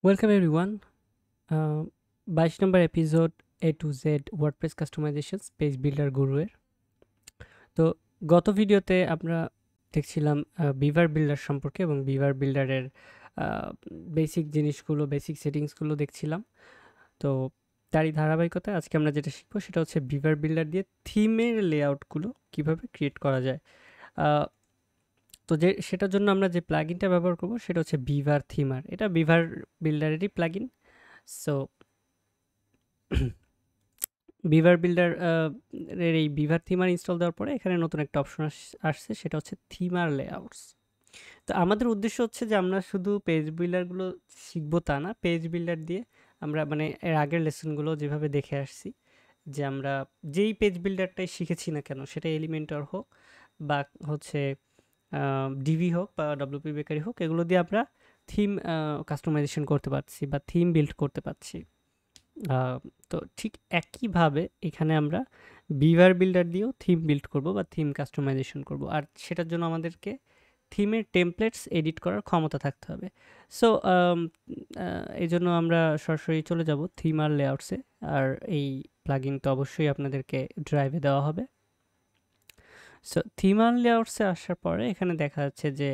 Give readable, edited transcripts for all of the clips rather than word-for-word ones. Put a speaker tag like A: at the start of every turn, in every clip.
A: Welcome everyone. 22 নম্বর episode A to Z WordPress customization page builder গুরুয়ের। তো গত ভিডিওতে আমরা দেখছিলাম বিভার বিল্ডার সম্পর্কে এবং বিভার বিল্ডারের বেসিক জিনিসগুলো, বেসিক সেটিংসগুলো দেখছিলাম। তো তারই ধারাবাহিকতায় আজকে আমরা যেটা শিখবো সেটা হচ্ছে বিভার বিল্ডার দিয়ে থিমের লেআউটগুলো কিভাবে ক্রিয়েট করা যায়। তো সেটার জন্য আমরা যে প্লাগইনটা ব্যবহার করব সেটা হচ্ছে বিভার থিমার। এটা বিভার বিল্ডারেরই প্লাগইন। সো বিভার বিল্ডার এর এই বিভার থিমার ইনস্টল দেওয়ার পরে এখানে নতুন একটা অপশন আসছে, সেটা হচ্ছে থিমার লেআউটস। তো আমাদের উদ্দেশ্য হচ্ছে যে আমরা শুধু পেজ বিল্ডারগুলো শিখবো তা না, পেজ বিল্ডার দিয়ে আমরা মানে এর আগের লেসনগুলো যেভাবে দেখে আসছি যে আমরা যেই পেজ বিল্ডারটাই শিখেছি না কেন, সেটা এলিমেন্টর হোক বা হচ্ছে ডিভি হোক বা ডব্লিউপি বেকারি হোক, এগুলো দিয়ে আমরা থিম কাস্টমাইজেশন করতে পারছি বা থিম বিল্ড করতে পারছি। তো ঠিক একইভাবে এখানে আমরা বিভার বিল্ডার দিয়েও থিম বিল্ড করব বা থিম কাস্টমাইজেশন করব, আর সেটার জন্য আমাদেরকে থিমের টেমপ্লেটস এডিট করার ক্ষমতা থাকতে হবে। সো এই জন্য আমরা সরাসরি চলে যাব থিম আর লেআউটসে, আর এই প্লাগইন তো অবশ্যই আপনাদেরকে ড্রাইভে দেওয়া হবে। সো থিম আর লেআউটসে আসার পরে এখানে দেখা যাচ্ছে যে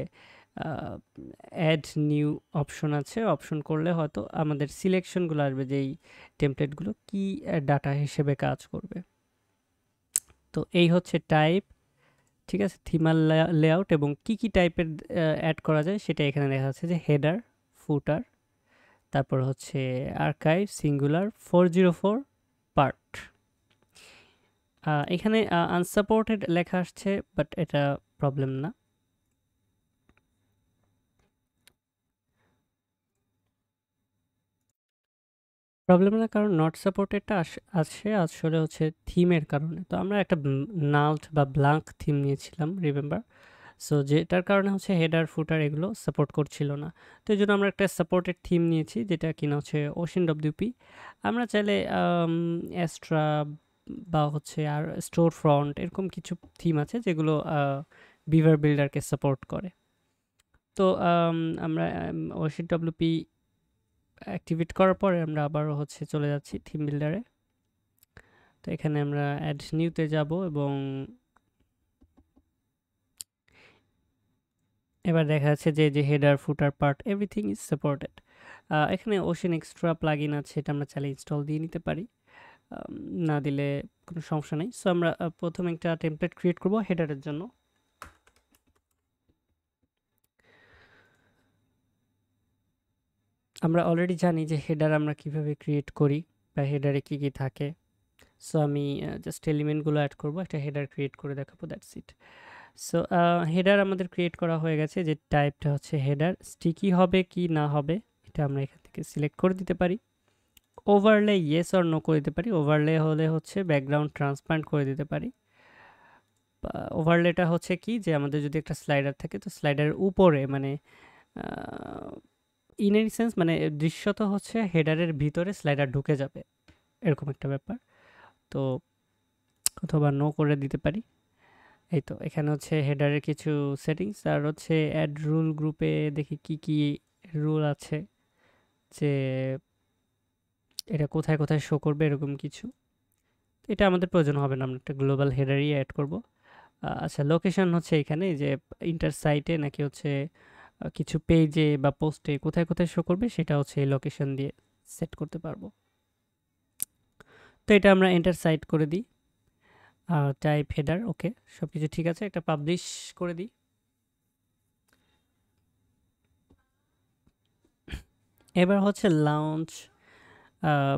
A: অ্যাড নিউ অপশন আছে। অপশন করলে হয়তো আমাদের সিলেকশনগুলো আসবে, যেই টেমপ্লেটগুলো কি ডাটা হিসেবে কাজ করবে। তো এই হচ্ছে টাইপ, ঠিক আছে, থিমার লেআউট এবং কি কি টাইপের অ্যাড করা যায় সেটা এখানে দেখা যাচ্ছে যে হেডার, ফুটার, তারপর হচ্ছে আর্কাইভ, সিঙ্গুলার, 404 পার্ট। এখানে আনসাপোর্টেড লেখা আসছে, বাট এটা প্রবলেম না। প্রবলেম না, কারণ নট সাপোর্টেডটা আসে আসলে হচ্ছে থিমের কারণে। তো আমরা একটা নাল্ট বা ব্ল্যাঙ্ক থিম নিয়েছিলাম, রিমেম্বার। সো যেটার কারণে হচ্ছে হেডার ফুটার এগুলো সাপোর্ট করছিল না। তো এই জন্য আমরা একটা সাপোর্টেড থিম নিয়েছি, যেটা কিনা হচ্ছে ওশেন ডব্লিউপি। আমরা চাইলে অ্যাস্ট্রা বা হচ্ছে আর স্টোর ফ্রন্ট, এরকম কিছু থিম আছে যেগুলো বিভার বিল্ডারকে সাপোর্ট করে। তো আমরা ওশেন ডব্লিউপি অ্যাক্টিভেট করার পরে আমরা আবারও হচ্ছে চলে যাচ্ছি থিম বিল্ডারে। তো এখানে আমরা অ্যাড নিউতে যাব এবং এবার দেখা যাচ্ছে যে header footer part everything is supported. এখানে ওশেন এক্সট্রা প্লাগইন আছে, এটা আমরা চাইলে ইনস্টল দিয়ে নিতে পারি, না দিলে কোনো সমস্যা নেই। সো আমরা প্রথমে একটা টেমপ্লেট ক্রিয়েট করব হেডারের জন্য। আমরা অলরেডি জানি যে হেডার আমরা কিভাবে ক্রিয়েট করি বা হেডারে কি কি থাকে। সো আমি জাস্ট এলিমেন্টগুলো অ্যাড করব, একটা হেডার ক্রিয়েট করে দেখাবো, দ্যাটস ইট। সো হেডার আমাদের ক্রিয়েট করা হয়ে গেছে, যে টাইপটা হচ্ছে হেডার। স্টিকি হবে কি না হবে এটা আমরা এখান থেকে সিলেক্ট করে দিতে পারি। ওভারলে ইয়েস অর নো করে দিতে পারি। ওভারলে হলে হচ্ছে ব্যাকগ্রাউন্ড ট্রান্সপারেন্ট করে দিতে পারি। ওভারলেটা হচ্ছে কি, যে আমাদের যদি একটা স্লাইডার থাকে, তো স্লাইডারের উপরে মানে ইন এনি সেন্স মানে দৃশ্যত হচ্ছে হেডারের ভিতরে স্লাইডার ঢুকে যাবে, এরকম একটা ব্যাপার। তো অথবা নো করে দিতে পারি। এই তো এখানে হচ্ছে হেডারের কিছু সেটিংস, আর হচ্ছে অ্যাড রুল গ্রুপে দেখি কি কি রুল আছে, যে এটা কোথায় কোথায় শো করবে এরকম কিছু। এটা আমাদের প্রয়োজন হবে না, আমরা একটা গ্লোবাল হেডারই অ্যাড করব। আচ্ছা, লোকেশন হচ্ছে এখানে যে ইন্টার সাইটে নাকি হচ্ছে কিছু পেজে বা পোস্টে কোথায় কোথায় শো করবে, সেটা হচ্ছে এই লোকেশন দিয়ে সেট করতে পারবো। তো এটা আমরা এন্টার সাইট করে দিই। টাইপ হেডার, ওকে, সব কিছু ঠিক আছে। একটা পাবলিশ করে দিই। এবার হচ্ছে লঞ্চ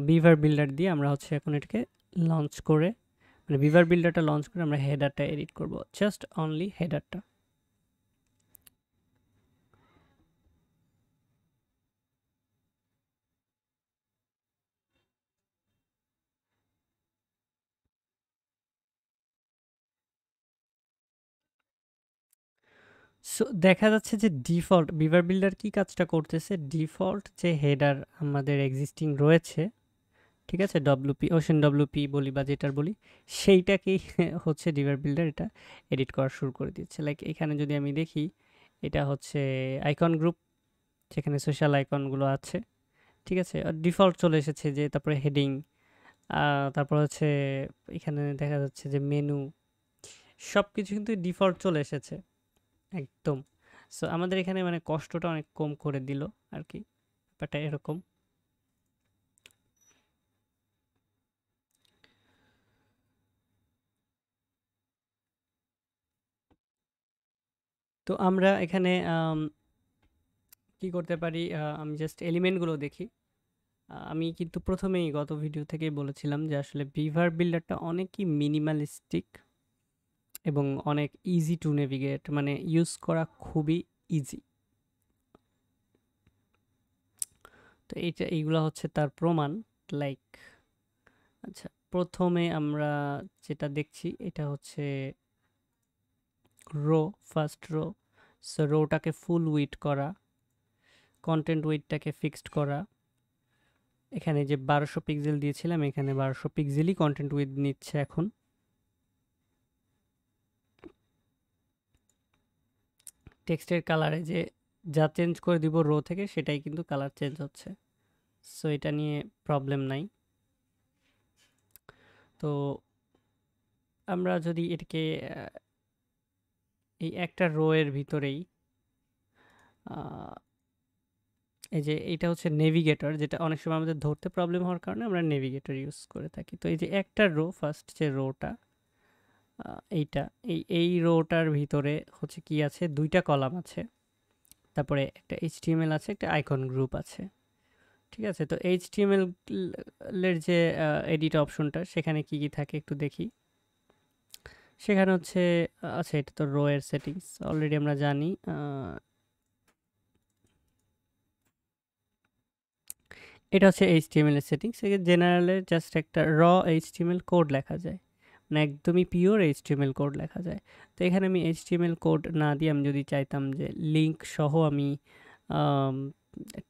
A: বিভার বিল্ডার দিয়ে আমরা হচ্ছে এখন এটাকে লঞ্চ করে, মানে বিভার বিল্ডারটা লঞ্চ করে আমরা হেডারটা এডিট করব, জাস্ট অনলি হেডারটা। সো দেখা যাচ্ছে যে ডিফল্ট বিভার বিল্ডার কি কাজটা করতেছে, ডিফল্ট যে হেডার আমাদের এক্সিস্টিং রয়েছে, ঠিক আছে, ডব্লিউপি ওশেন ডব্লিউপি বলি বা যেটার বলি, সেইটাকেই হচ্ছে বিভার বিল্ডার এটা এডিট করা শুরু করে দিচ্ছে। লাইক এখানে যদি আমি দেখি, এটা হচ্ছে আইকন গ্রুপ, যেখানে সোশ্যাল আইকনগুলো আছে, ঠিক আছে? ডিফল্ট চলে এসেছে যে তারপরে হেডিং, তারপর হচ্ছে এখানে দেখা যাচ্ছে যে মেনু, সবকিছু কিন্তু ডিফল্ট চলে এসেছে একদম। সো আমাদের এখানে মানে কষ্টটা অনেক কম করে দিল আর কি, ব্যাপারটা এরকম। তো আমরা এখানে কি করতে পারি, আমি জাস্ট এলিমেন্টগুলো দেখি। আমি কিন্তু প্রথমেই গত ভিডিও থেকেই বলেছিলাম যে আসলে বিভার বিল্ডারটা অনেকই মিনিমালিস্টিক এবং অনেক ইজি টু নেভিগেট, মানে ইউজ করা খুবই ইজি। তো এইগুলা হচ্ছে তার প্রমাণ। লাইক, আচ্ছা, প্রথমে আমরা যেটা দেখছি এটা হচ্ছে রো, ফার্স্ট রো। সো রোটাকে ফুল উইড করা, কন্টেন্ট উইডটাকে ফিক্সড করা। এখানে যে 1200 পিক্সেল দিয়েছিলাম, এখানে 1200 পিক্সেলই কন্টেন্ট উইড নিচ্ছে এখন। টেক্সটের কালারে যে যা চেঞ্জ করে দিব রো থেকে, সেটাই কিন্তু কালার চেঞ্জ হচ্ছে। সো এটা নিয়ে প্রবলেম নাই। তো আমরা যদি এটাকে এই একটা রো এর ভিতরেই, এই যে এইটা হচ্ছে নেভিগেটর, যেটা অনেক সময় আমাদের ধরতে প্রবলেম হওয়ার কারণে আমরা নেভিগেটর ইউজ করে থাকি। তো এই যে একটা রো, ফার্স্ট যে রোটা, এইটা, এই রোটার ভিতরে হচ্ছে কি আছে, দুইটা কলাম আছে, তারপরে একটা এইচটিএমএল আছে, একটা আইকন গ্রুপ আছে। ঠিক আছে? তো এইচটিএমএল এর যে এডিট অপশনটা, সেখানে কি কি থাকে একটু দেখি। সেখানে হচ্ছে আচ্ছা, এটা তো রো এর সেটিংস অলরেডি আমরা জানি। এটা হচ্ছে এইচটিএমএল এর সেটিংস। জেনারেলের জাস্ট একটা এইচটিএমএল কোড লেখা যায়, মানে একদমই পিওর এইচটিএমএল কোড লেখা যায়। তো এখানে আমি এইচটিএমএল কোড না দিয়ে আমি যদি চাইতাম যে লিঙ্ক সহ আমি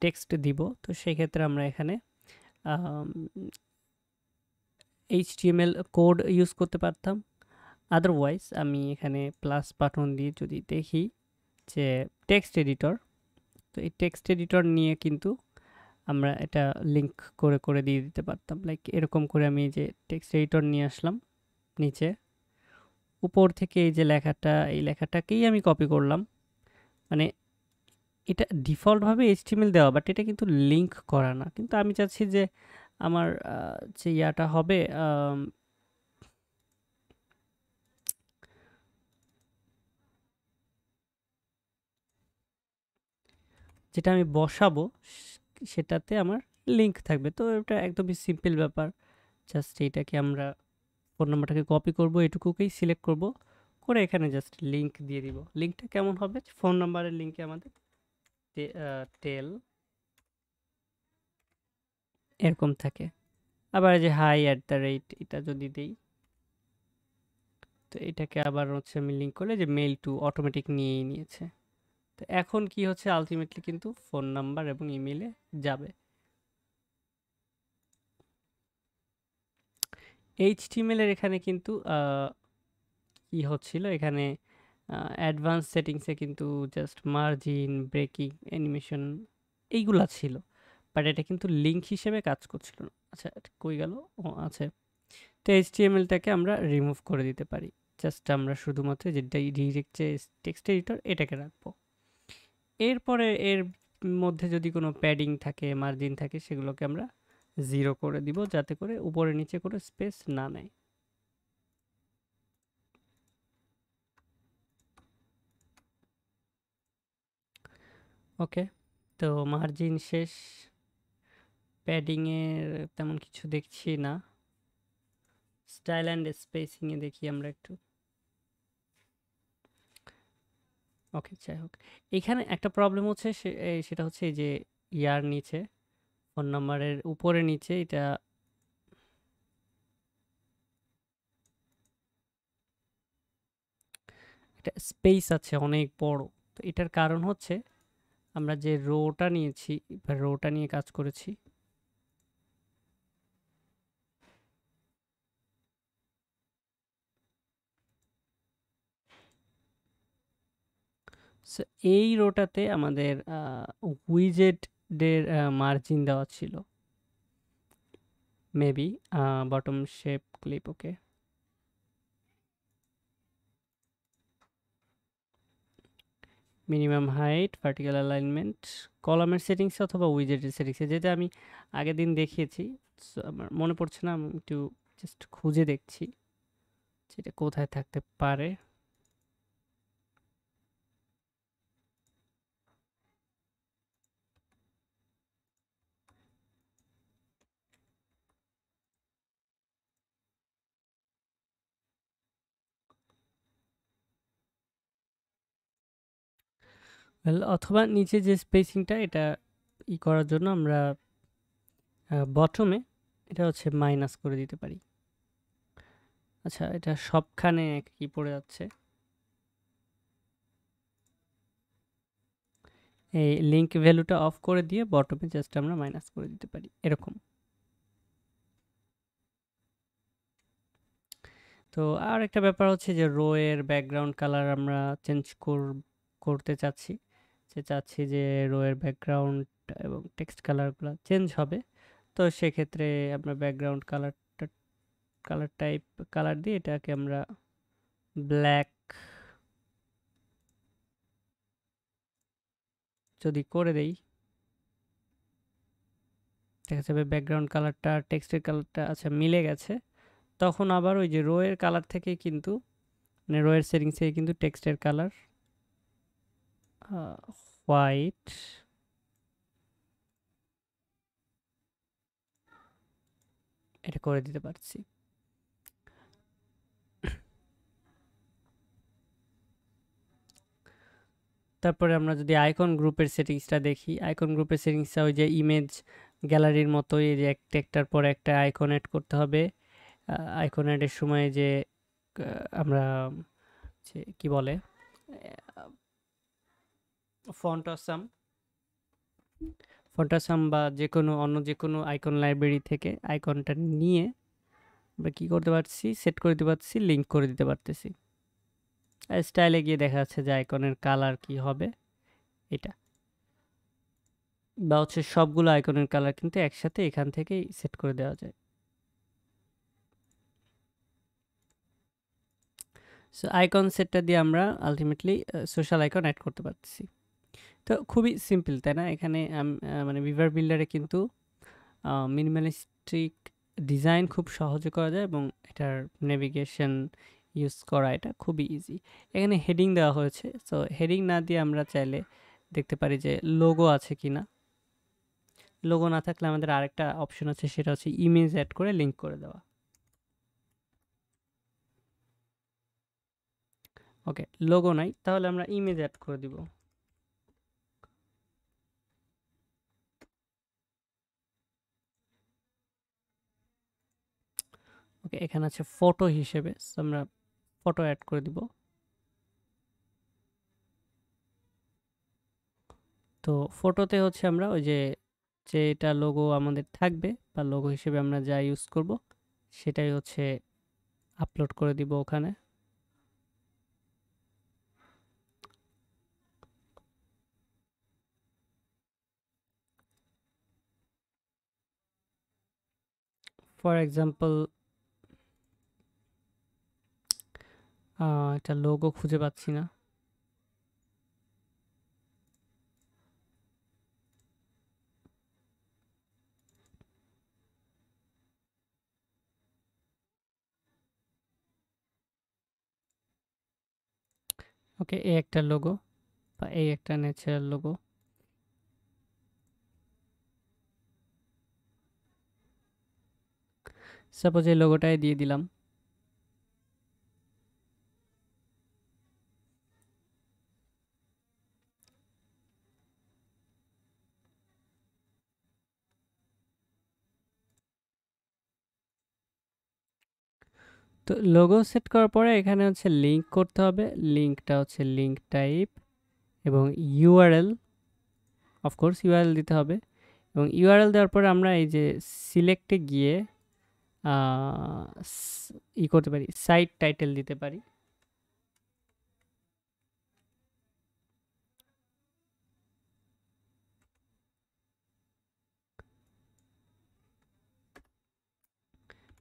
A: টেক্সট দিব, তো সেক্ষেত্রে আমরা এখানে এইচটিএমএল কোড ইউজ করতে পারতাম। আদারওয়াইজ আমি এখানে প্লাস বাটন দিয়ে যদি দেখি যে টেক্সট এডিটর, তো এই টেক্সট এডিটর নিয়ে কিন্তু আমরা এটা লিঙ্ক করে করে দিয়ে দিতে পারতাম। লাইক এরকম করে আমি এই যে টেক্সট এডিটর নিয়ে আসলাম নিচে, উপর থেকে এই যে লেখাটা, এই লেখাটাকেই আমি কপি করলাম। মানে এটা ডিফল্টভাবে এইচটিএমএল দেওয়া, বাট এটা কিন্তু লিঙ্ক করা না। কিন্তু আমি চাচ্ছি যে আমার যে ইয়াটা হবে, যেটা আমি বসাবো সেটাতে আমার লিঙ্ক থাকবে। তো এটা একদমই সিম্পল ব্যাপার। জাস্ট এইটাকে আমরা ফোন নাম্বারটাকে কপি করব, এটুকুকেই সিলেক্ট করব, করে এখানে জাস্ট লিঙ্ক দিয়ে দিব। লিঙ্কটা কেমন হবে, ফোন নাম্বারের লিঙ্কে আমাদের টেল এরকম থাকে। আবার এই যে হাই অ্যাট দ্য রেট, এটা যদি দিই, তো এটাকে আবার হচ্ছে আমি লিঙ্ক করলে যে মেইল টু অটোমেটিক নিয়েই নিয়েছে। তো এখন কি হচ্ছে, আলটিমেটলি কিন্তু ফোন নাম্বার এবং ইমেইলে যাবে। এইচটিএমএল এর এখানে কিন্তু কি হচ্ছিল, এখানে অ্যাডভান্স সেটিংসে কিন্তু জাস্ট মার্জিন, ব্রেকিং, অ্যানিমেশন এইগুলা ছিল, বাট এটা কিন্তু লিঙ্ক হিসেবে কাজ করছিল না। আচ্ছা, এটা কই গেল? ও আচ্ছা, তো এইচটিএমএলটাকে আমরা রিমুভ করে দিতে পারি। জাস্ট আমরা শুধুমাত্র যে ডিরেক্ট যে টেক্সট এডিটর, এটাকে রাখবো। এরপরে এর মধ্যে যদি কোনো প্যাডিং থাকে, মার্জিন থাকে, সেগুলোকে আমরা 0 করে দিব, যাতে করে উপরে নিচে করে স্পেস না নেয়। ওকে, তো মার্জিন শেষ, প্যাডিংয়ের তেমন কিছু দেখছি না। স্টাইল অ্যান্ড স্পেসিংয়ে দেখি আমরা একটু। ওকে, যাই হোক, এখানে একটা প্রবলেম হচ্ছে, সেটা হচ্ছে এই যে ইয়ার নিচে, ফোন নাম্বারের উপরে নিচে এটা একটা স্পেস আছে অনেক বড়। তো এটার কারণ হচ্ছে আমরা যে রোটা নিয়েছি বা রোটা নিয়ে কাজ করেছি, সো এই রোটাতে আমাদের উইজেট শেপের মার্জিন দেওয়া ছিল মেবি। বটম শেপ ক্লিপ, ওকে। মিনিমাম হাইট, ভার্টিক্যাল অ্যালাইনমেন্ট, কলামের সেটিংস অথবা উইজেটের সেটিংসে, যেটা আমি আগের দিন দেখিয়েছি। So, আমার মনে পড়ছে না, আমি একটু জাস্ট খুঁজে দেখছি যেটা কোথায় থাকতে পারে। Well, অথবা নিচে যে স্পেসিংটা, এটা করার জন্য আমরা বটমে এটা হচ্ছে মাইনাস করে দিতে পারি। আচ্ছা, এটা সবখানে কি পড়ে যাচ্ছে। এই লিঙ্ক ভ্যালুটা অফ করে দিয়ে বটমে জাস্ট আমরা মাইনাস করে দিতে পারি এরকম। তো আর একটা ব্যাপার হচ্ছে যে রো এর ব্যাকগ্রাউন্ড কালার আমরা চেঞ্জ করতে চাচ্ছি যে রো এর ব্যাকগ্রাউন্ড এবং টেক্সট কালারগুলো চেঞ্জ হবে। তো সেক্ষেত্রে আমরা ব্যাকগ্রাউন্ড কালার টাইপ কালার দিয়ে এটাকে আমরা ব্ল্যাক যদি করে দেই, দেখা যাবে ব্যাকগ্রাউন্ড কালারটা টেক্সটের কালারটা আচ্ছা মিলে গেছে। তখন আবার ওই যে রো এর কালার থেকে কিন্তু, মানে রো এর সেটিংস থেকে কিন্তু টেক্সটের কালার হোয়াইট এটা করে দিতে পারছি। তারপরে আমরা যদি আইকন গ্রুপের সেটিংসটা দেখি, আইকন গ্রুপের সেটিংসটা ওই যে ইমেজ গ্যালারির মতোই, এই যে একটার পর একটা আইকন অ্যাড করতে হবে। আইকন অ্যাডের সময় যে আমরা যে কি বলে ফন্টাসাম বা যে কোনো অন্য যে কোনো আইকন লাইব্রেরি থেকে আইকনটা নিয়ে আমরা কী করতে পারছি, সেট করে দিতে পারছি, লিঙ্ক করে দিতে পারতেছি। স্টাইলে গিয়ে দেখা যাচ্ছে যে আইকনের কালার কি হবে এটা, বা হচ্ছে সবগুলো আইকনের কালার কিন্তু একসাথে এখান থেকেই সেট করে দেওয়া যায়। সো আইকন সেটটা দিয়ে আমরা আলটিমেটলি সোশ্যাল আইকন অ্যাড করতে পারতেছি। তো খুবই সিম্পল, তাই না? এখানে মানে ভিভার বিল্ডারে কিন্তু মিনিমালিস্টিক ডিজাইন খুব সহজে করা যায় এবং এটার নেভিগেশন ইউজ করা এটা খুবই ইজি। এখানে হেডিং দেওয়া হয়েছে, সো হেডিং না দিয়ে আমরা চাইলে দেখতে পারি যে লোগো আছে কিনা। লোগো না থাকলে আমাদের আরেকটা অপশন আছে, সেটা হচ্ছে ইমেজ অ্যাড করে লিঙ্ক করে দেওয়া। ওকে, লোগো নাই, তাহলে আমরা ইমেজ অ্যাড করে দিব। ওকে, এখানে আছে ফটো হিসেবে, so আমরা ফটো অ্যাড করে দিব। তো ফটোতে হচ্ছে আমরা ওই যে যেটা লোগো আমাদের থাকবে বা লোগো হিসেবে আমরা যা ইউজ করব সেটাই হচ্ছে আপলোড করে দিব ওখানে। ফর এক্সাম্পল এটা লোগো খুঁজে পাচ্ছি না। ওকে, এই একটা লোগো বা এই একটা ন্যাচারাল লোগো। সাপোজ এই লোগোটাই দিয়ে দিলাম। তো লোগো সেট করার পরে এখানে হচ্ছে লিঙ্ক করতে হবে। লিঙ্কটা হচ্ছে লিঙ্ক টাইপ এবং ইউআরএল, অফকোর্স ইউআরএল দিতে হবে। এবং ইউআরএল দেওয়ার পরে আমরা এই যে সিলেক্টে গিয়ে করতে পারি, সাইট টাইটেল দিতে পারি।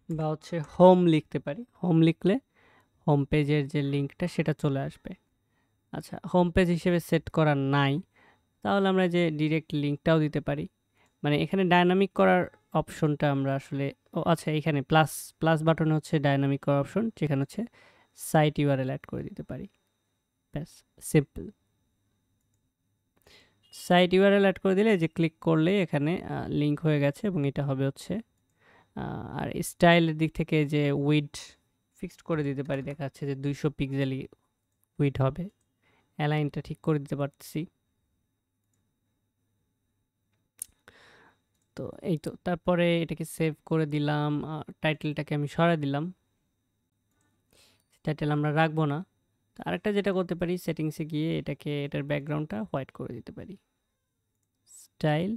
A: বা হচ্ছে হোম লিখতে পারি। হোম লিখলে হোম পেজের যে লিঙ্কটা সেটা চলে আসবে। আচ্ছা, হোম পেজ হিসেবে সেট করা নাই, তাহলে আমরা যে ডিরেক্ট লিঙ্কটাও দিতে পারি। মানে এখানে ডায়নামিক করার অপশনটা আমরা আসলে, ও আচ্ছা, এখানে প্লাস প্লাস বাটনে হচ্ছে ডায়নামিক করার অপশন, যেখানে হচ্ছে সাইট ইউআরএল অ্যাড করে দিতে পারি। ব্যাস, সিম্পল। সাইট ইউআরএল অ্যাড করে দিলে যে ক্লিক করলে এখানে লিঙ্ক হয়ে গেছে, এবং এটা হবে হচ্ছে আর স্টাইলের দিক থেকে যে উইড ফিক্সড করে দিতে পারি, দেখা যাচ্ছে যে 200 পিক্সেলই উইড হবে। অ্যালাইনটা ঠিক করে দিতে পারছি। তো এই তো, তারপরে এটাকে সেভ করে দিলাম। টাইটেলটাকে আমি সরাই দিলাম, টাইটেল আমরা রাখবো না। তো আরেকটা যেটা করতে পারি, সেটিংসে গিয়ে এটাকে, এটার ব্যাকগ্রাউন্ডটা হোয়াইট করে দিতে পারি। স্টাইল,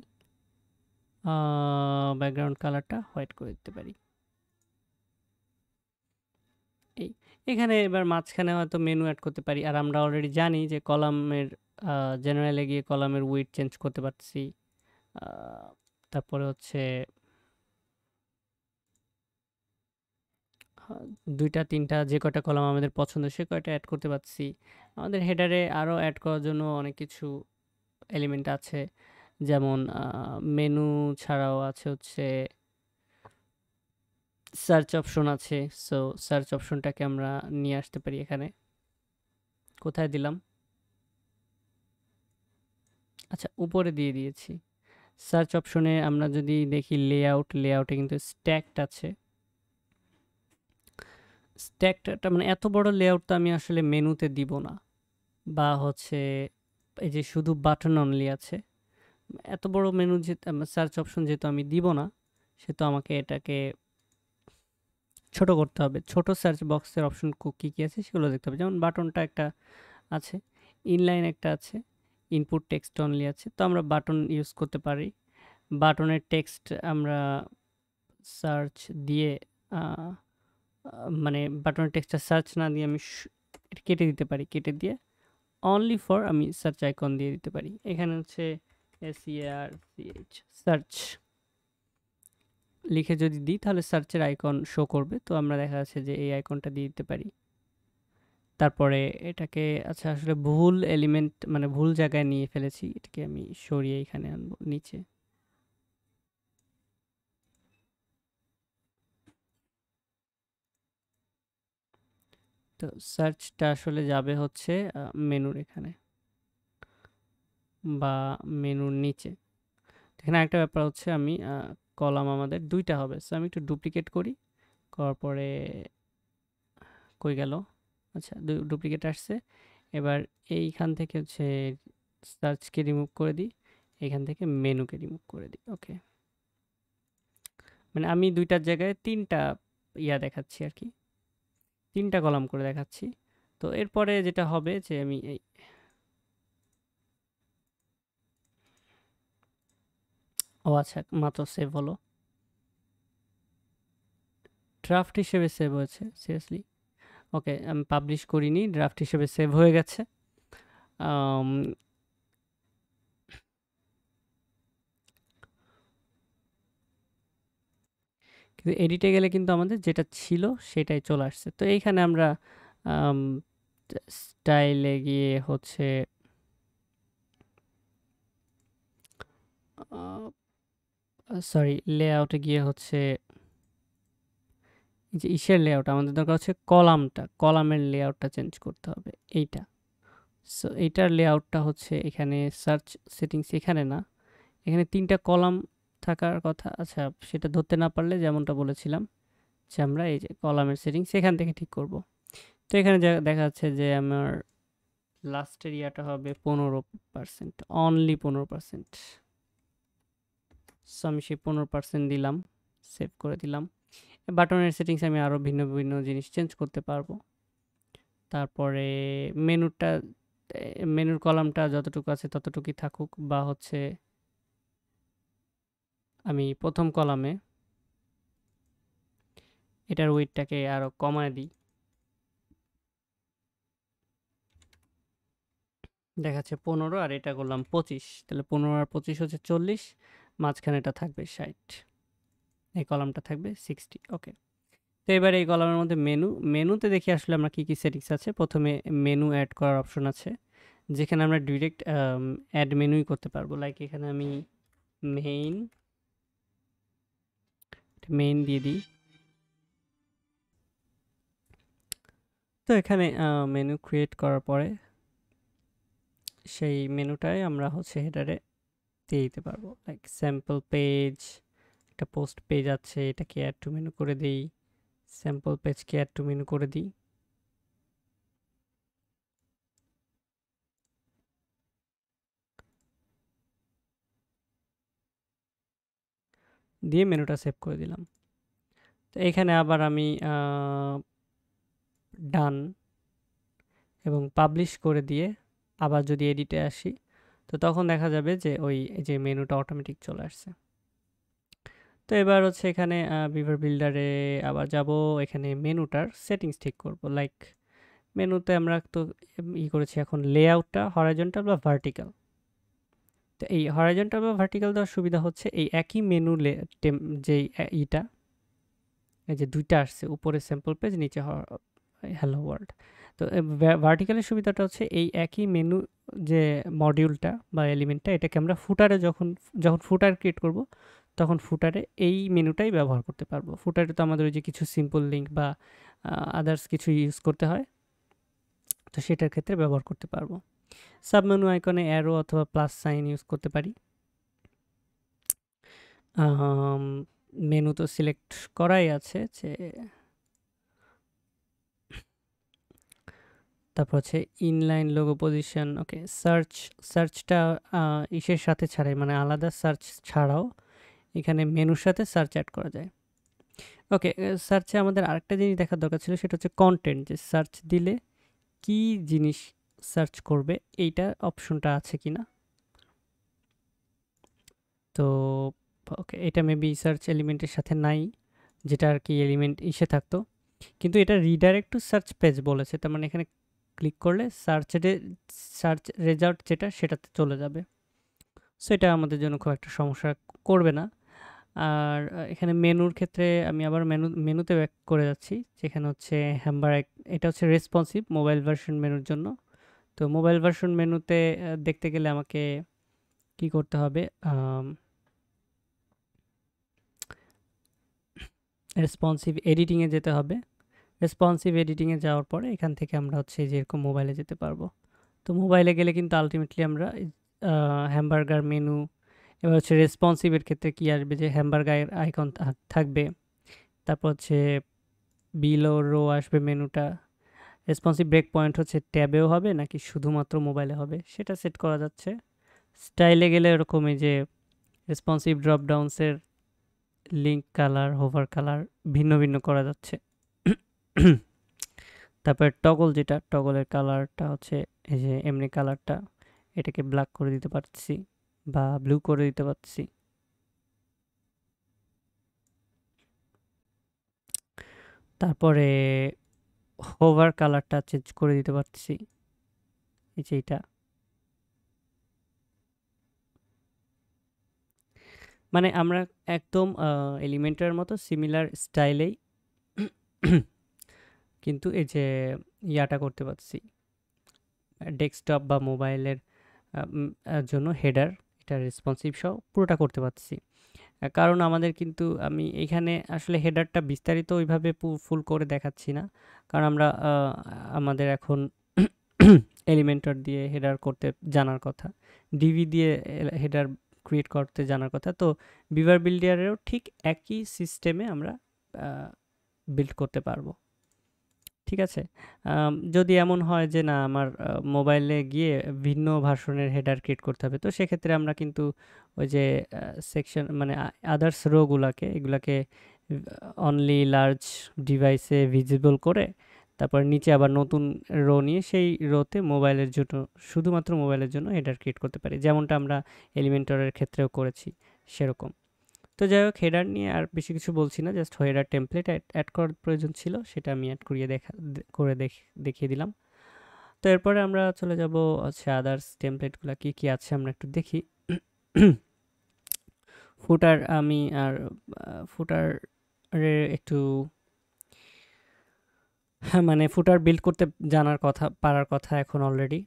A: ব্যাকগ্রাউন্ড কালারটা হোয়াইট করে দিতে পারি। এই, এখানে এবার মাঝখানে হয়তো মেনু অ্যাড করতে পারি। আর আমরা অলরেডি জানি যে কলামের জেনারেলে গিয়ে কলামের উইডথ চেঞ্জ করতে পারছি। তারপরে হচ্ছে 2টা 3টা যে কয়টা কলাম আমাদের পছন্দ সে কয়টা অ্যাড করতে পারছি। আমাদের হেডারে আরও অ্যাড করার জন্য অনেক কিছু এলিমেন্ট আছে, যেমন মেনু ছাড়াও আছে হচ্ছে সার্চ অপশন আছে। সো সার্চ অপশনটাকে আমরা নিয়ে আসতে পারি এখানে। কোথায় দিলাম? আচ্ছা, উপরে দিয়ে দিয়েছি। সার্চ অপশনে আমরা যদি দেখি লেআউট, লেআউটে কিন্তু স্ট্যাকড আছে। স্ট্যাকটা মানে এত বড় লেআউট তো আমি আসলে মেনুতে দিব না, বা হচ্ছে এই যে শুধু বাটন অনলি আছে, এত বড় মেনু যেহেতু সার্চ অপশন যেহেতু আমি দিব না, সেহেতু আমাকে এটাকে ছোট করতে হবে। ছোট সার্চ বক্সের অপশন কী কী আছে সেগুলো দেখতে হবে, যেমন বাটনটা একটা আছে, ইনলাইন একটা আছে, ইনপুট টেক্সট অনলি আছে। তো আমরা বাটন ইউজ করতে পারি। বাটনের টেক্সট আমরা সার্চ দিয়ে মানে বাটনের টেক্সটটা সার্চ না দিয়ে আমি এটা কেটে দিতে পারি। কেটে দিয়ে অনলি ফর আমি সার্চ আইকন দিয়ে দিতে পারি। এখানে হচ্ছে SEARCH সার্চ লিখে যদি দিই তাহলে সার্চের আইকন শো করবে। তো আমরা দেখা যাচ্ছে যে এই আইকনটা দিয়ে দিতে পারি। তারপরে এটাকে, আচ্ছা আসলে ভুল এলিমেন্ট মানে ভুল জায়গায় নিয়ে ফেলেছি, এটাকে আমি সরিয়ে এখানে আনবো নিচে। তো সার্চটা আসলে যাবে হচ্ছে মেনুর এখানে বা মেনুর নিচে। এখানে একটা ব্যাপার হচ্ছে, আমি কলাম আমাদের 2টা হবে, সো আমি একটু ডুপ্লিকেট করি। করার পরে কই গেল? আচ্ছা, ডুপ্লিকেট আসছে। এবার এইখান থেকে হচ্ছে সার্চকে রিমুভ করে দিই, এখান থেকে মেনুকে রিমুভ করে দিই। ওকে, মানে আমি 2টার জায়গায় 3টা দেখাচ্ছি আর কি, 3টা কলাম করে দেখাচ্ছি। তো এরপরে যেটা হবে যে আমি এই, ও আচ্ছা, মাত্র সেভ হলো, ড্রাফট হিসেবে সেভ হয়েছে। সিরিয়াসলি? ওকে, আমি পাবলিশ করিনি, ড্রাফট হিসেবে সেভ হয়ে গেছে। কিন্তু এডিটে গেলে কিন্তু আমাদের যেটা ছিল সেটাই চলে আসছে। তো এইখানে আমরা স্টাইলে গিয়ে হচ্ছে সরি, লেআউটে গিয়ে হচ্ছে এই যে ইসের লেআউট, আমাদের দরকার হচ্ছে কলামটা, কলামের লেআউটটা চেঞ্জ করতে হবে এইটা। সো এইটার লেআউটটা হচ্ছে এখানে সার্চ সেটিংস, এখানে না, এখানে 3টা কলাম থাকার কথা। আচ্ছা, সেটা ধরতে না পারলে যেমনটা বলেছিলাম যে আমরা এই যে কলামের সেটিংস এখান থেকে ঠিক করব। তো এখানে দেখা যাচ্ছে যে আমার লাস্টের ইয়াটা হবে 15%, অনলি 15%। সো আমি সেই 15% দিলাম, সেভ করে দিলাম। বাটনের সেটিংস আমি আরও ভিন্ন ভিন্ন জিনিস চেঞ্জ করতে পারবো। তারপরে মেনুটা, মেনুর কলামটা যতটুকু আছে ততটুকুই থাকুক, বা হচ্ছে আমি প্রথম কলামে এটার ওয়েটটাকে আরও কমায় দিই। দেখাচ্ছে 15 আর এটা করলাম 25, তাহলে 15 আর 25 হচ্ছে 40, মাঝখানে এটা থাকবে 60, এই কলামটা থাকবে 60। ওকে, তো এবার এই কলামের মধ্যে মেনুতে দেখি আসলে আমরা কি সেটিংস আছে। প্রথমে মেনু অ্যাড করার অপশন আছে, যেখানে আমরা ডিরেক্ট অ্যাড মেনুই করতে পারবো। লাইক এখানে আমি মেইন দিয়ে দিই। তো এখানে মেনু ক্রিয়েট করার পরে সেই মেনুটাই আমরা হচ্ছে হেডারে দিয়ে দিতে পারবো। লাইক স্যাম্পল পেজ, একটা পোস্ট পেজ আছে, এটাকে অ্যাড টু মেনু করে দিই। স্যাম্পল পেজকে অ্যাড টু মেনু করে দিই। দিয়ে মেনুটা সেভ করে দিলাম। তো এখানে আবার আমি ডান এবং পাবলিশ করে দিয়ে আবার যদি এডিটে আসি, তো তখন দেখা যাবে যে ওই যে মেনুটা অটোমেটিক চলে আসছে। তো এবার হচ্ছে এখানে বিভার বিল্ডারে আবার যাব, এখানে মেনুটার সেটিংস ঠিক করব। লাইক মেনুতে আমরা তো করেছি, এখন লেআউটটা হরাইজন্টাল বা ভার্টিক্যাল। তো এই হরাইজন্টাল বা ভার্টিক্যাল দেওয়ার সুবিধা হচ্ছে এই একই মেনু যেই ইটা, এই যে দুইটা আসছে, উপরে স্যাম্পল পেজ, নিচে হ্যালো ওয়ার্ল্ড। তো ভার্টিক্যালের সুবিধাটা হচ্ছে এই একই মেনু যে মডিউলটা বা এলিমেন্টটা, এটাকে আমরা ফুটারে যখন ফুটার ক্রিয়েট করব, তখন ফুটারে এই মেনুটাই ব্যবহার করতে পারবো। ফুটারে তো আমাদের ওই যে কিছু সিম্পল লিঙ্ক বা আদার্স কিছু ইউজ করতে হয়, তো সেটার ক্ষেত্রে ব্যবহার করতে পারবো। সাবমেনু আইকনে অ্যারো অথবা প্লাস সাইন ইউজ করতে পারি। মেনু তো সিলেক্ট করাই আছে, যে তারপর হচ্ছে ইনলাইন লোগো পজিশন। ওকে, সার্চটা ইসের সাথে ছাড়াই, মানে আলাদা সার্চ ছাড়াও এখানে মেনুর সাথে সার্চ অ্যাড করা যায়। ওকে, সার্চে আমাদের আরেকটা জিনিস দেখার দরকার ছিল, সেটা হচ্ছে কন্টেন্ট, যে সার্চ দিলে কি জিনিস সার্চ করবে, এইটা অপশনটা আছে কিনা। তো ওকে, এটা মেবি সার্চ এলিমেন্টের সাথে নাই, যেটা আর কি এলিমেন্ট ইসে থাকতো, কিন্তু এটা রিডাইরেক্ট টু সার্চ পেজ বলেছে। তার মানে এখানে ক্লিক করলে সার্চ রেজাল্ট যেটা, সেটাতে চলে যাবে। সো এটা আমাদের জন্য খুব একটা সমস্যা করবে না। আর এখানে মেনুর ক্ষেত্রে আমি আবার মেনুতে ব্যাক করে যাচ্ছি, যেখানে হচ্ছে হ্যাম্বার, এটা হচ্ছে রেসপন্সিভ মোবাইল ভার্সন মেনুর জন্য। তো মোবাইল ভার্সন মেনুতে দেখতে গেলে আমাকে কি করতে হবে, রেসপন্সিভ এডিটিংয়ে যেতে হবে। রেসপন্সিভ এডিটিংয়ে যাওয়ার পরে এখান থেকে আমরা হচ্ছে যেরকম মোবাইলে যেতে পারবো। তো মোবাইলে গেলে কিন্তু আলটিমেটলি আমরা হ্যামবার্গার মেনু, এবার হচ্ছে রেসপন্সিভের ক্ষেত্রে কি আসবে, যে হ্যামবার্গার আইকন থাকবে, তারপর হচ্ছে বিলো রো আসবে মেনুটা। রেসপন্সিভ ব্রেক পয়েন্ট হচ্ছে ট্যাবেও হবে নাকি শুধুমাত্র মোবাইলে হবে, সেটা সেট করা যাচ্ছে। স্টাইলে গেলে এরকম এই যে রেসপন্সিভ ড্রপ ডাউনসের লিঙ্ক কালার, হোভার কালার ভিন্ন ভিন্ন করা যাচ্ছে। তারপরে টগল, যেটা টগলের কালারটা হচ্ছে এই যে এমনি কালারটা, এটাকে ব্ল্যাক করে দিতে পারছি বা ব্লু করে দিতে পারছি। তারপরে হোভার কালারটা চেঞ্জ করে দিতে পারছি, এই যে এটা। মানে আমরা একদম এলিমেন্টার মতো সিমিলার স্টাইলেই কিন্তু এই যে ইয়াটা করতে পারছি, ডেস্কটপ বা মোবাইলের জন্য হেডার, এটা রেসপন্সিভ সহ পুরোটা করতে পারছি। কারণ আমাদের কিন্তু আমি এখানে আসলে হেডারটা বিস্তারিত ওইভাবে ফুল করে দেখাচ্ছি না, কারণ আমরা আমাদের এখন এলিমেন্টর দিয়ে হেডার করতে জানার কথা, ডিভি দিয়ে হেডার ক্রিয়েট করতে জানার কথা। তো বিভার বিল্ডারেও ঠিক একই সিস্টেমে আমরা বিল্ড করতে পারবো। ঠিক আছে, যদি এমন হয় যে না আমার মোবাইলে গিয়ে ভিন্ন ভার্সনের হেডার ক্রিয়েট করতে হবে, তো সেক্ষেত্রে আমরা কিন্তু ওই যে সেকশন মানে আদার্স রোগুলাকে এগুলাকে অনলি লার্জ ডিভাইসে ভিজিবল করে, তারপর নিচে আবার নতুন রো নিয়ে সেই রোতে মোবাইলের জন্য, শুধুমাত্র মোবাইলের জন্য হেডার ক্রিয়েট করতে পারি, যেমনটা আমরা এলিমেন্টরের ক্ষেত্রেও করেছি সেরকম। তো যাই হোক, হেডার নিয়ে আর বেশি কিছু বলছি না, জাস্ট হেডার টেমপ্লেট অ্যাড করার প্রয়োজন ছিল, সেটা আমি অ্যাড করিয়ে দেখিয়ে দিলাম। তো এরপরে আমরা চলে যাব হচ্ছে আদার্স টেমপ্লেটগুলো কি কি আছে আমরা একটু দেখি। ফুটার আমি আর ফুটারের একটু হ্যাঁ, মানে ফুটার বিল্ড করতে জানার কথা, পারার কথা এখন অলরেডি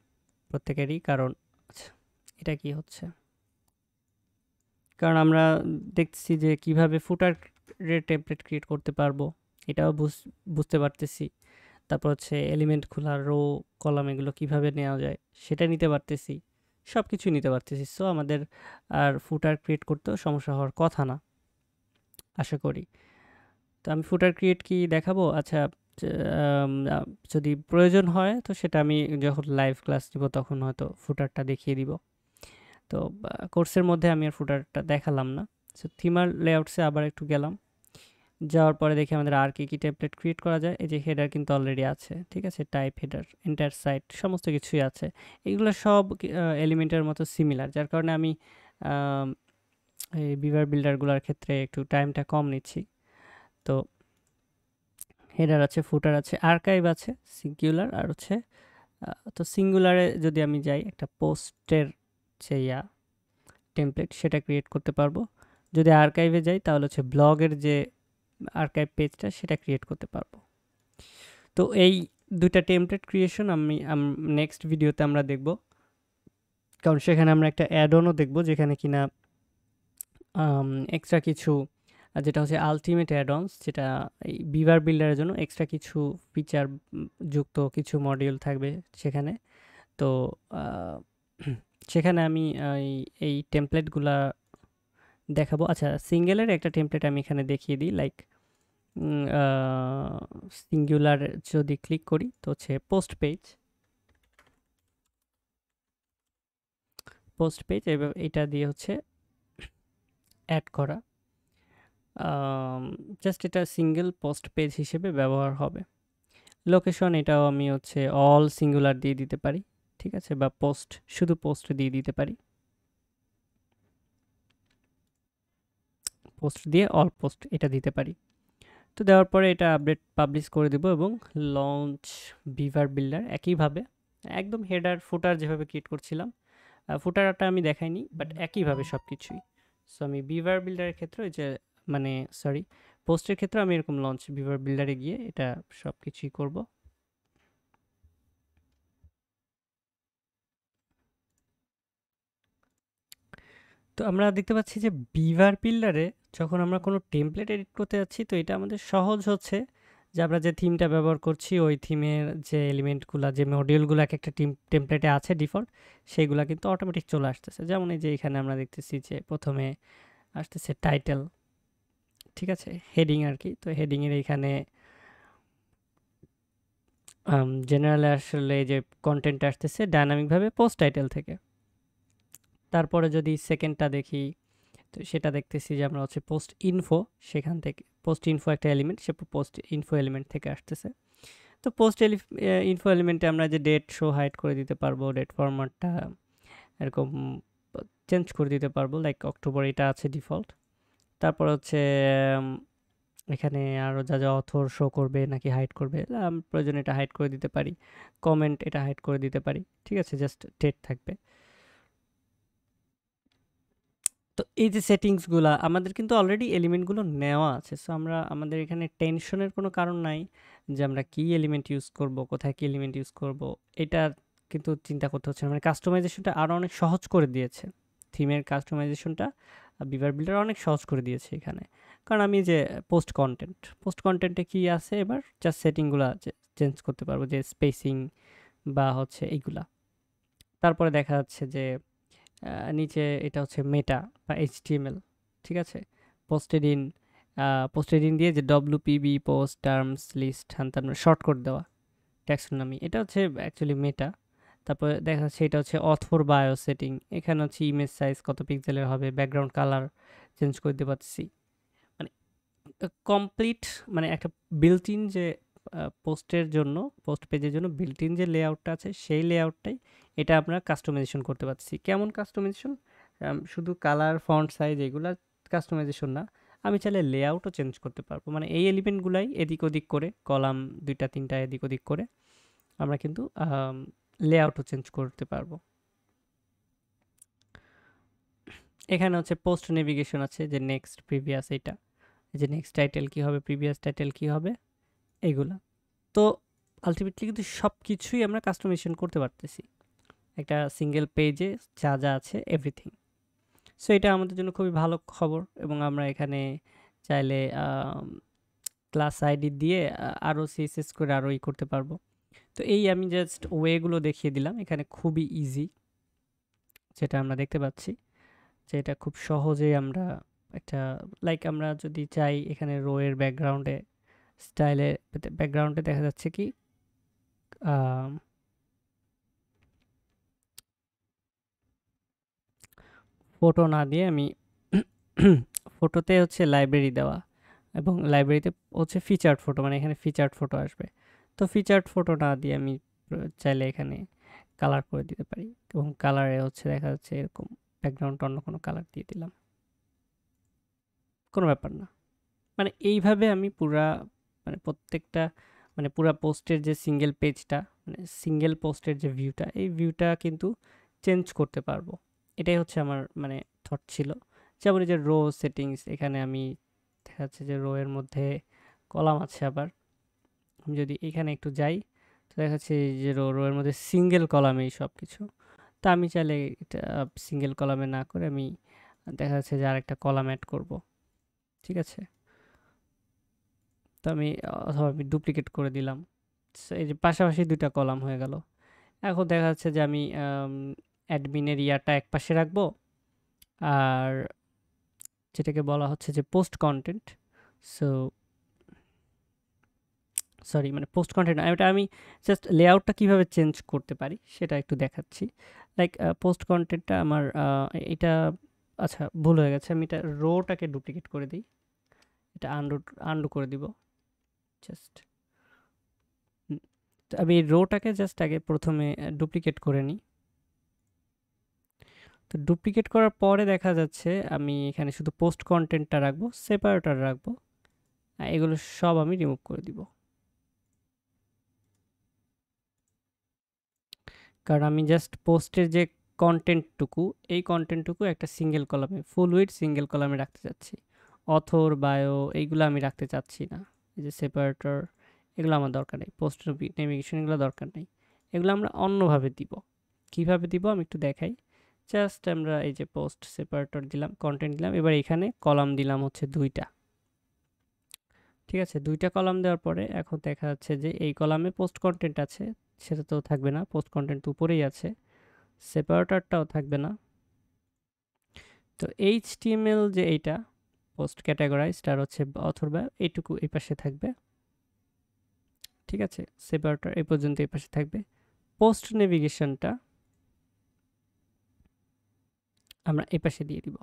A: প্রত্যেকেরই। কারণ আচ্ছা, এটা কি হচ্ছে? কারণ আমরা দেখতেছি যে কিভাবে ফুটারের টেমপ্লেট ক্রিয়েট করতে পারবো, এটাও বুঝতে পারতেছি। তারপর হচ্ছে এলিমেন্ট খোলা, রো, কলাম এগুলো কিভাবে নেওয়া যায় সেটা নিতে পারতেছি, সব কিছুই নিতে পারতেছি। সো আমাদের আর ফুটার ক্রিয়েট করতেও সমস্যা হওয়ার কথা না, আশা করি। তো আমি ফুটার ক্রিয়েট কি দেখাবো? আচ্ছা, যদি প্রয়োজন হয় তো সেটা আমি যখন লাইভ ক্লাস দিব তখন হয়তো ফুটারটা দেখিয়ে দিব। তো কোর্সের মধ্যে আমি আর ফুটারটা দেখালাম না। সো থিমার লেআউটসে আবার একটু গেলাম, যাওয়ার পরে দেখি আমাদের আর কি টেমপ্লেট ক্রিয়েট করা যায়। এই যে হেডার কিন্তু অলরেডি আছে, ঠিক আছে, টাইপ হেডার, এন্টার সাইট, সমস্ত কিছুই আছে। এগুলো সব এলিমেন্টের মতো সিমিলার, যার কারণে আমি আম, এই বিভার বিল্ডারগুলোর ক্ষেত্রে একটু টাইমটা কম নিচ্ছি। তো হেডার আছে, ফুটার আছে, আর্কাইভ আছে, সিঙ্গুলার আর হচ্ছে তো সিঙ্গুলারে যদি আমি যাই একটা পোস্টের যে টেমপ্লেট সেটা ক্রিয়েট করতে পারবো। যদি আর্কাইভে যাই তাহলে হচ্ছে ব্লগের যে আর্কাইভ পেজটা সেটা ক্রিয়েট করতে পারবো। তো এই দুইটা টেমপ্লেট ক্রিয়েশন আমি নেক্সট ভিডিওতে আমরা দেখব, কারণ সেখানে আমরা একটা অ্যাড-অনও দেখব যেখানে কিনা এক্সট্রা কিছু যেটা হচ্ছে আলটিমেট অ্যাড-অনস, যেটা এই বিভার বিল্ডারের জন্য এক্সট্রা কিছু ফিচার যুক্ত কিছু মডিউল থাকবে সেখানে। তো আহ, সেখানে আমি এই টেমপ্লেটগুলা দেখাবো। আচ্ছা, সিঙ্গেলের একটা টেমপ্লেট আমি এখানে দেখিয়ে দিই। লাইক সিঙ্গুলার যদি ক্লিক করি তো হচ্ছে পোস্ট পেজ, এটা দিয়ে হচ্ছে অ্যাড করা। জাস্ট এটা সিঙ্গেল পোস্ট পেজ হিসেবে ব্যবহার হবে। লোকেশন এটাও আমি হচ্ছে অল সিঙ্গুলার দিয়ে দিতে পারি, ঠিক আছে, বা পোস্ট, শুধু পোস্ট দিয়ে দিতে পারি। পোস্ট দিয়ে অল পোস্ট এটা দিতে পারি। তো দেওয়ার পরে এটা আপডেট পাবলিশ করে দেবো এবং লঞ্চ বিভার বিল্ডার একইভাবে একদম হেডার ফুটার যেভাবে ক্রিয়েট করছিলাম, ফুটারটা আমি দেখাইনি, বাট একইভাবে সব কিছুই। সো আমি বিভার বিল্ডারের ক্ষেত্রে ওই যে মানে সরি পোস্টের ক্ষেত্রে আমি এরকম লঞ্চ বিভার বিল্ডারে গিয়ে এটা সব কিছুই করব। তো আমরা দেখতে পাচ্ছি যে বিভার বিল্ডারে যখন আমরা কোনো টেমপ্লেট এডিট করতে যাচ্ছি তো এটা আমাদের সহজ হচ্ছে, যে আমরা যে থিমটা ব্যবহার করছি ওই থিমের যে এলিমেন্টগুলো, যে মডিউলগুলো এক একটা টেমপ্লেটে আছে ডিফল্ট, সেইগুলো কিন্তু অটোমেটিক চলে আসতেছে। যেমন এই যে এখানে আমরা দেখতেছি যে প্রথমে আসতেছে টাইটেল, ঠিক আছে, হেডিং আর কি। তো হেডিংয়ের এইখানে জেনারেলে আসলে এই যে কন্টেন্ট আসতেছে ডায়নামিকভাবে পোস্ট টাইটেল থেকে। তারপরে যদি সেকেন্ডটা দেখি তো সেটা দেখতেছি যে আমরা হচ্ছে পোস্ট ইনফো, সেখান থেকে পোস্ট ইনফো একটা এলিমেন্ট, সে পোস্ট ইনফো এলিমেন্ট থেকে আসতেছে। তো পোস্ট ইনফো এলিমেন্টে আমরা যে ডেট শো হাইড করে দিতে পারবো, ডেট ফরম্যাটটা এরকম চেঞ্জ করে দিতে পারবো, লাইক অক্টোবর এটা আছে ডিফল্ট। তারপর হচ্ছে উম, এখানে আরও যা যা অথর শো করবে নাকি হাইড করবে, প্রয়োজন এটা হাইড করে দিতে পারি। কমেন্ট এটা হাইড করে দিতে পারি, ঠিক আছে, জাস্ট ডেট থাকবে। তো এই যে সেটিংসগুলা আমাদের কিন্তু অলরেডি এলিমেন্টগুলো নেওয়া আছে, সো আমরা আমাদের এখানে টেনশনের কোনো কারণ নাই যে আমরা কি এলিমেন্ট ইউজ করব, কোথায় কি এলিমেন্ট ইউজ করব, এটা কিন্তু চিন্তা করতে হচ্ছে না। মানে কাস্টমাইজেশনটা আরও অনেক সহজ করে দিয়েছে, থিমের কাস্টমাইজেশনটা বিভার বিল্ডার অনেক সহজ করে দিয়েছে এখানে। কারণ আমি যে পোস্ট কন্টেন্টে কি আছে এবার জাস্ট সেটিংগুলো চেঞ্জ করতে পারবো, যে স্পেসিং বা হচ্ছে এইগুলা। তারপরে দেখা যাচ্ছে যে নিচে এটা হচ্ছে মেটা বা এইচটিএমএল, ঠিক আছে, পোস্টেড ইন পোস্টেড ইন দিয়ে যে ডব্লিউপিবি পোস্ট টার্মস লিস্ট হ্যান শর্ট কোড দেওয়া ট্যাক্সোনমি, এটা হচ্ছে অ্যাকচুয়ালি মেটা। তারপরে দেখা যাচ্ছে এটা হচ্ছে অথর বায়ো সেটিং, এখানে হচ্ছে ইমেজ সাইজ কত পিক্সেলের হবে, ব্যাকগ্রাউন্ড কালার চেঞ্জ করে দিতে পারছি। মানে কমপ্লিট, মানে একটা বিল্ট ইন যে পোস্টের জন্য, পোস্ট পেজের জন্য বিল্ট ইন যে লেআউটটা আছে সেই লেআউটটাই এটা আমরা কাস্টমাইজেশন করতে পারছি। কেমন কাস্টমাইজেশন? শুধু কালার, ফন্ট সাইজ এগুলা কাস্টমাইজেশন না, আমি চাইলে লেআউটও চেঞ্জ করতে পারবো। মানে এই এলিমেন্টগুলাই এদিক ওদিক করে, কলাম দুইটা তিনটা এদিক ওদিক করে আমরা কিন্তু লেআউটও চেঞ্জ করতে পারবো। এখানে হচ্ছে পোস্ট নেভিগেশন আছে, যে নেক্সট, প্রিভিয়াস, এটা যে নেক্সট টাইটেল কি হবে, প্রিভিয়াস টাইটেল কি হবে, এগুলা। তো আলটিমেটলি কিন্তু সব কিছুই আমরা কাস্টমাইজেশন করতে পারতেছি একটা সিঙ্গেল পেজে, যা যা আছে এভরিথিং। সো এটা আমাদের জন্য খুবই ভালো খবর, এবং আমরা এখানে চাইলে ক্লাস আইডি দিয়ে আরও সিএসএস করে আরও করতে পারবো। তো এই আমি জাস্ট ওয়েগুলো দেখিয়ে দিলাম, এখানে খুবই ইজি, যেটা আমরা দেখতে পাচ্ছি যে এটা খুব সহজেই আমরা একটা লাইক আমরা যদি চাই এখানে রো এর ব্যাকগ্রাউন্ডে স্টাইলে, ব্যাকগ্রাউন্ডে দেখা যাচ্ছে কি ফটো না দিয়ে আমি ফটোতে হচ্ছে লাইব্রেরি দেওয়া, এবং লাইব্রেরিতে হচ্ছে ফিচার্ড ফটো, মানে এখানে ফিচার্ড ফটো আসবে। তো ফিচার্ড ফটো না দিয়ে আমি চাইলে এখানে কালার করে দিতে পারি, এবং কালারে হচ্ছে দেখা যাচ্ছে এরকম ব্যাকগ্রাউন্ড অন্য কোনো কালার দিয়ে দিলাম, কোনো ব্যাপার না। মানে এইভাবে আমি পুরা মানে প্রত্যেকটা মানে পুরা পোস্টের যে সিঙ্গেল পেজটা, মানে সিঙ্গেল পোস্টের যে ভিউটা, এই ভিউটা কিন্তু চেঞ্জ করতে পারবো। এটাই হচ্ছে আমার মানে থট ছিল। যেমন এই যে রো সেটিংস, এখানে আমি দেখা যাচ্ছে যে রো এর মধ্যে কলাম আছে, আবার আমি যদি এখানে একটু যাই তো দেখা যাচ্ছে যে রো এর মধ্যে সিঙ্গেল কলামে এই সব কিছু। তো আমি চাইলে এটা সিঙ্গেল কলামে না করে আমি দেখা যাচ্ছে যে আরেকটা কলাম অ্যাড করব, ঠিক আছে। তো আমি অথবা আমি ডুপ্লিকেট করে দিলাম। So, এই যে পাশাপাশি দুইটা কলাম হয়ে গেল। এখন দেখা যাচ্ছে যে আমি অ্যাডমিনের ইয়াটা এক পাশে রাখবো, আর যেটাকে বলা হচ্ছে যে পোস্ট কন্টেন্ট, সো সরি মানে পোস্ট কন্টেন্ট না, এটা আমি জাস্ট লেআউটটা কীভাবে চেঞ্জ করতে পারি সেটা একটু দেখাচ্ছি। লাইক পোস্ট কন্টেন্টটা আমার এটা আচ্ছা ভুল হয়ে গেছে, আমি এটা রোটাকে ডুপ্লিকেট করে দিই, এটা আন্ডু করে দিব জাস্ট। তো আমি রোটাকে জাস্ট আগে প্রথমে ডুপ্লিকেট করে নিই। তো ডুপ্লিকেট করার পরে দেখা যাচ্ছে আমি এখানে শুধু পোস্ট কন্টেন্টটা রাখবো, সেপারেটর রাখবো, এগুলো সব আমি রিমুভ করে দিব, কারণ আমি জাস্ট পোস্টের যে কন্টেন্টটুকু, এই কন্টেন্টটুকু একটা সিঙ্গেল কলামে, ফুল উইথ সিঙ্গেল কলামে রাখতে চাচ্ছি। অথর বায়ো এইগুলো আমি রাখতে চাচ্ছি না, এই যে সেপারেটর এগুলো আমার দরকার নেই, পোস্ট নেভিগেশন এগুলো দরকার নেই, এগুলো আমরা অন্যভাবে দিব। কিভাবে দিব আমি একটু দেখাই। জাস্ট আমরা এই যে পোস্ট সেপারেটর দিলাম, কন্টেন্ট দিলাম, এবার এখানে কলাম দিলাম হচ্ছে দুইটা, ঠিক আছে। দুইটা কলাম দেওয়ার পরে এখন দেখা যাচ্ছে যে এই কলামে পোস্ট কন্টেন্ট আছে, সেটা তো থাকবে না, পোস্ট কন্টেন্ট তো উপরেই আছে, সেপারেটরটাও থাকবে না। তো এইচটিএমএল যে এইটা পোস্ট ক্যাটাগরাইজড আর হচ্ছে অথবা এইটুকু এই পাশে থাকবে, ঠিক আছে। সেপারেটর এই পর্যন্ত এই পাশে থাকবে। পোস্ট নেভিগেশনটা আমরা এই পাশে দিয়ে দিব,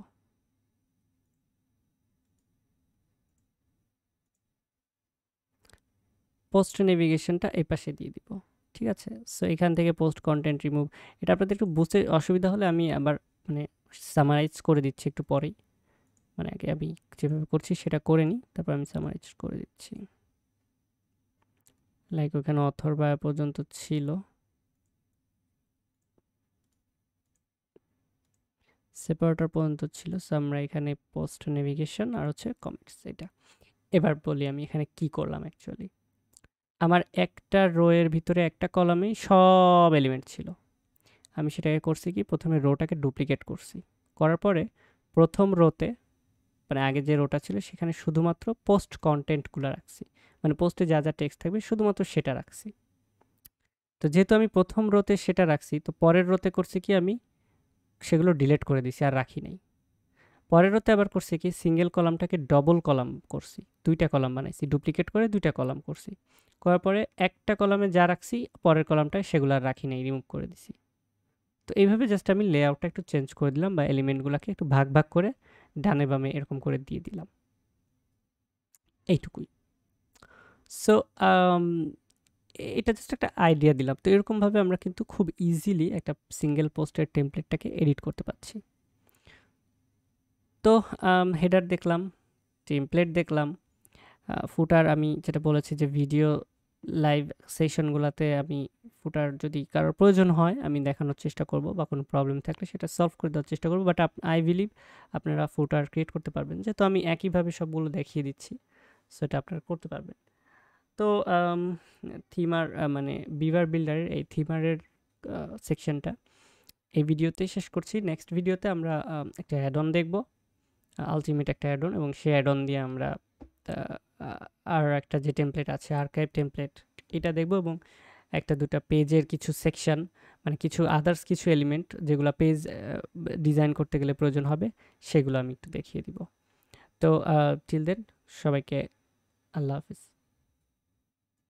A: পোস্ট নেভিগেশনটা এই পাশে দিয়ে দিব, ঠিক আছে। সো এখান থেকে পোস্ট কন্টেন্ট রিমুভ, এটা আপনাদের একটু বুঝতে অসুবিধা হলে আমি আবার মানে সামারাইজ করে দিচ্ছি একটু পরেই, মানে আগে আমি যেভাবে করছি সেটা করে নিই, তারপর আমি সামারাইজ করে দিচ্ছি। লাইক ওখানে অথর বা পর্যন্ত ছিল, সেপারেটর পর্যন্ত ছিল, সো আমরা এখানে পোস্ট নেভিগেশন আর হচ্ছে কমেন্টস এটা। এবার বলি আমি এখানে কি করলাম অ্যাকচুয়ালি। আমার একটা রো এর ভিতরে একটা কলামেই সব এলিমেন্ট ছিল, আমি সেটাকে করছি কি প্রথমে রোটাকে ডুপ্লিকেট করছি, করার পরে প্রথম রোতে মানে আগে যে রোটা ছিল সেখানে শুধুমাত্র পোস্ট কন্টেন্টগুলো রাখছি, মানে পোস্টে যা যা টেক্সট থাকবে শুধুমাত্র সেটা রাখছি। তো যেহেতু আমি প্রথম রোতে সেটা রাখছি, তো পরের রোতে করছি কি আমি সেগুলো ডিলিট করে দিছি, আর রাখি নাই। পরের রোতে আবার করছি কি সিঙ্গেল কলামটাকে ডবল কলাম করছি, দুইটা কলাম বানাইছি, ডুপ্লিকেট করে দুইটা কলাম করছি, করার পরে একটা কলামে যা রাখছি পরের কলামটায় সেগুলো আর রাখি নাই, রিমুভ করে দিছি। তো এইভাবে জাস্ট আমি লেআউটটা একটু চেঞ্জ করে দিলাম, বা এলিমেন্টগুলোকে একটু ভাগ ভাগ করে ডানে বামে এরকম করে দিয়ে দিলাম, এইটুকুই। সো এটা জাস্ট একটা আইডিয়া দিলাম। তো এরকমভাবে আমরা কিন্তু খুব ইজিলি একটা সিঙ্গেল পোস্টের টেমপ্লেটটাকে এডিট করতে পারছি। তো হেডার দেখলাম, টেমপ্লেট দেখলাম, ফুটার আমি যেটা বলেছি যে ভিডিও লাইভ সেশনগুলোতে আমি ফুটার যদি কারোর প্রয়োজন হয় আমি দেখানোর চেষ্টা করব, বা কোনো প্রবলেম থাকলে সেটা সলভ করে দেওয়ার চেষ্টা করব, বাট আই বিলিভ আপনারা ফুটার ক্রিয়েট করতে পারবেন, যেহেতু আমি একইভাবে সবগুলো দেখিয়ে দিচ্ছি, সো এটা আপনারা করতে পারবেন। তো থিমার মানে বিভার বিল্ডারের এই থিমারের সেকশনটা এই ভিডিওতেই শেষ করছি। নেক্সট ভিডিওতে আমরা একটা অ্যাড অন দেখব, আলটিমেট একটা অ্যাড অন, এবং সেই অ্যাড অন দিয়ে আমরা আর একটা যে টেমপ্লেট আছে আর্কাইভ টেমপ্লেট এটা দেখব, এবং একটা দুটা পেজের কিছু সেকশন মানে কিছু আদার্স কিছু এলিমেন্ট যেগুলো পেজ ডিজাইন করতে গেলে প্রয়োজন হবে সেগুলো আমি একটু দেখিয়ে দিব। তো টিল দেন সবাইকে আল্লাহ হাফিজ।